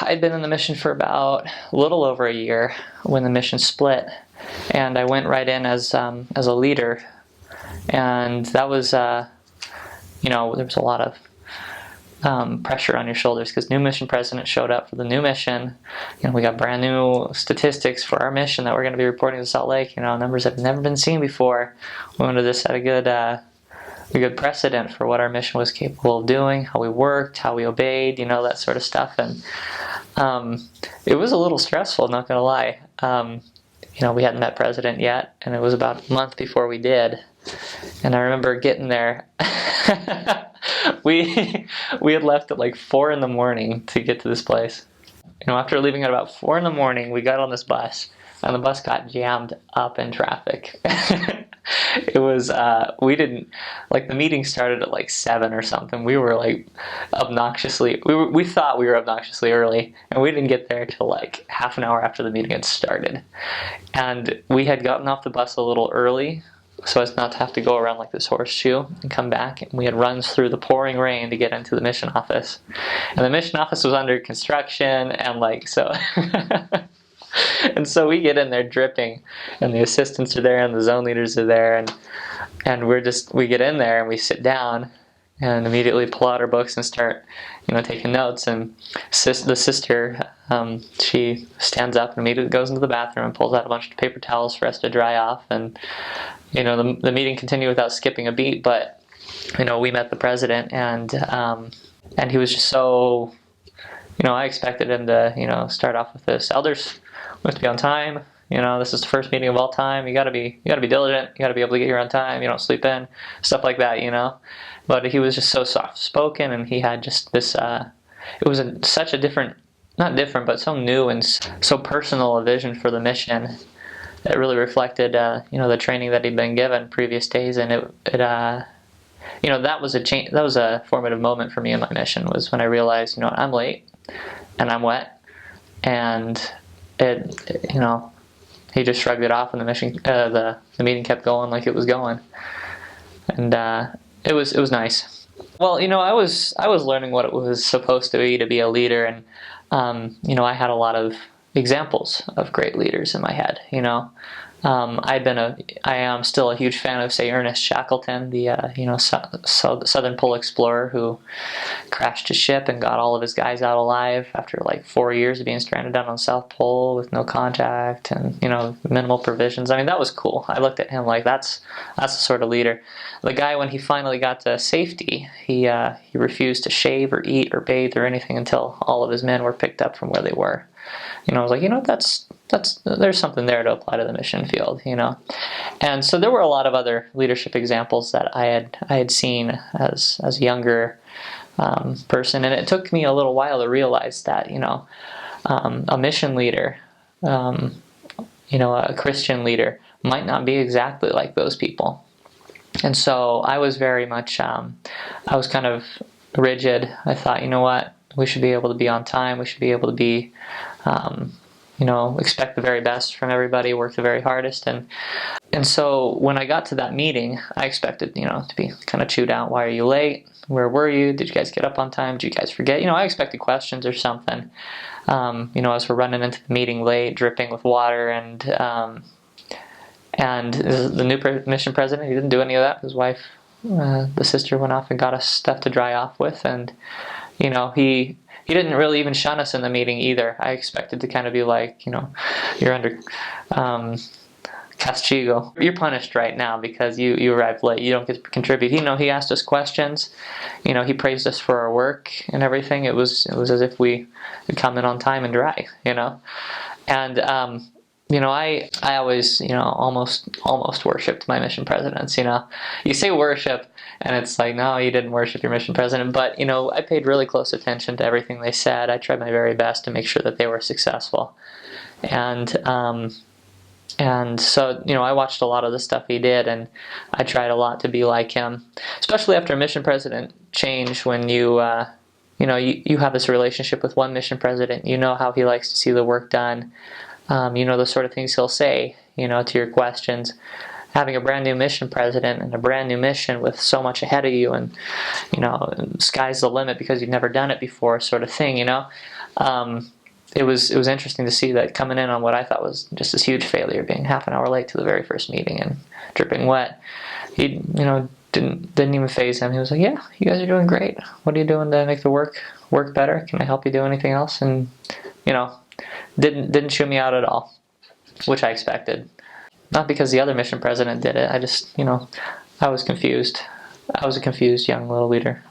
I'd been in the mission for about a little over a year when the mission split, and I went right in as a leader, and that was there was a lot of pressure on your shoulders because new mission president showed up for the new mission. We got brand new statistics for our mission that we're going to be reporting to Salt Lake. Numbers that have never been seen before. We wanted to set a good precedent for what our mission was capable of doing, how we worked, how we obeyed, that sort of stuff. And it was a little stressful, not going to lie. We hadn't met president yet, and it was about a month before we did. And I remember getting there. we had left at like 4 in the morning to get to this place. After leaving at about 4 in the morning, we got on this bus, and the bus got jammed up in traffic. It was, we didn't, like, the meeting started at like 7 or something. We were like we thought we were obnoxiously early, and we didn't get there till like half an hour after the meeting had started. And we had gotten off the bus a little early, so as not to have to go around like this horseshoe and come back. And we had runs through the pouring rain to get into the mission office. And the mission office was under construction, and so... And so we get in there dripping, and the assistants are there, and the zone leaders are there, and we get in there, and we sit down, and immediately pull out our books and start, taking notes. And the sister, she stands up and immediately goes into the bathroom and pulls out a bunch of paper towels for us to dry off. And the meeting continued without skipping a beat. But we met the president, and he was just so, I expected him to start off with this: elders, we have to be on time. This is the first meeting of all time. You gotta be diligent. You gotta be able to get here on time. You don't sleep in, stuff like that. But he was just so soft spoken, and he had just this. It was such a different, not different, but so new and so personal a vision for the mission. It really reflected, the training that he'd been given previous days, and that was a change. That was a formative moment for me in my mission. Was when I realized, I'm late, and I'm wet, and he just shrugged it off, and the mission, the meeting kept going like it was going, and it was nice. Well, I was learning what it was supposed to be a leader, and I had a lot of examples of great leaders in my head. I am still a huge fan of, say, Ernest Shackleton, the Southern Pole explorer who crashed his ship and got all of his guys out alive after like 4 years of being stranded down on the South Pole with no contact and minimal provisions. I mean, that was cool. I looked at him like that's the sort of leader. The guy, when he finally got to safety, he refused to shave or eat or bathe or anything until all of his men were picked up from where they were. I was like, there's something there to apply to the mission field, And so there were a lot of other leadership examples that I had seen as a younger person, and it took me a little while to realize that, a mission leader, a Christian leader might not be exactly like those people. And so I was very much, I was kind of rigid. I thought, what? We should be able to be on time. We should be able to be, expect the very best from everybody, work the very hardest. And so when I got to that meeting, I expected, to be kind of chewed out. Why are you late? Where were you? Did you guys get up on time? Did you guys forget? I expected questions or something. As we're running into the meeting late, dripping with water, and the new mission president, he didn't do any of that. His wife, the sister, went off and got us stuff to dry off with, and he didn't really even shun us in the meeting either. I expected to kind of be like, you're under castigo. You're punished right now because you arrived late. You don't get to contribute. He asked us questions. He praised us for our work and everything. It was as if we had come in on time and dry. And I always, almost worshipped my mission presidents. You say worship, and it's like, no, you didn't worship your mission president. But, I paid really close attention to everything they said. I tried my very best to make sure that they were successful. And so, I watched a lot of the stuff he did, and I tried a lot to be like him, especially after a mission president change. When you have this relationship with one mission president, how he likes to see the work done. The sort of things he'll say, to your questions. Having a brand new mission president and a brand new mission with so much ahead of you, and sky's the limit because you've never done it before, sort of thing. It was interesting to see that coming in on what I thought was just this huge failure, being half an hour late to the very first meeting and dripping wet. He, didn't even faze him. He was like, "Yeah, you guys are doing great. What are you doing to make the work better? Can I help you do anything else?" And you know, didn't chew me out at all, which I expected. Not because the other mission president did it. I just, I was confused. I was a confused young little leader.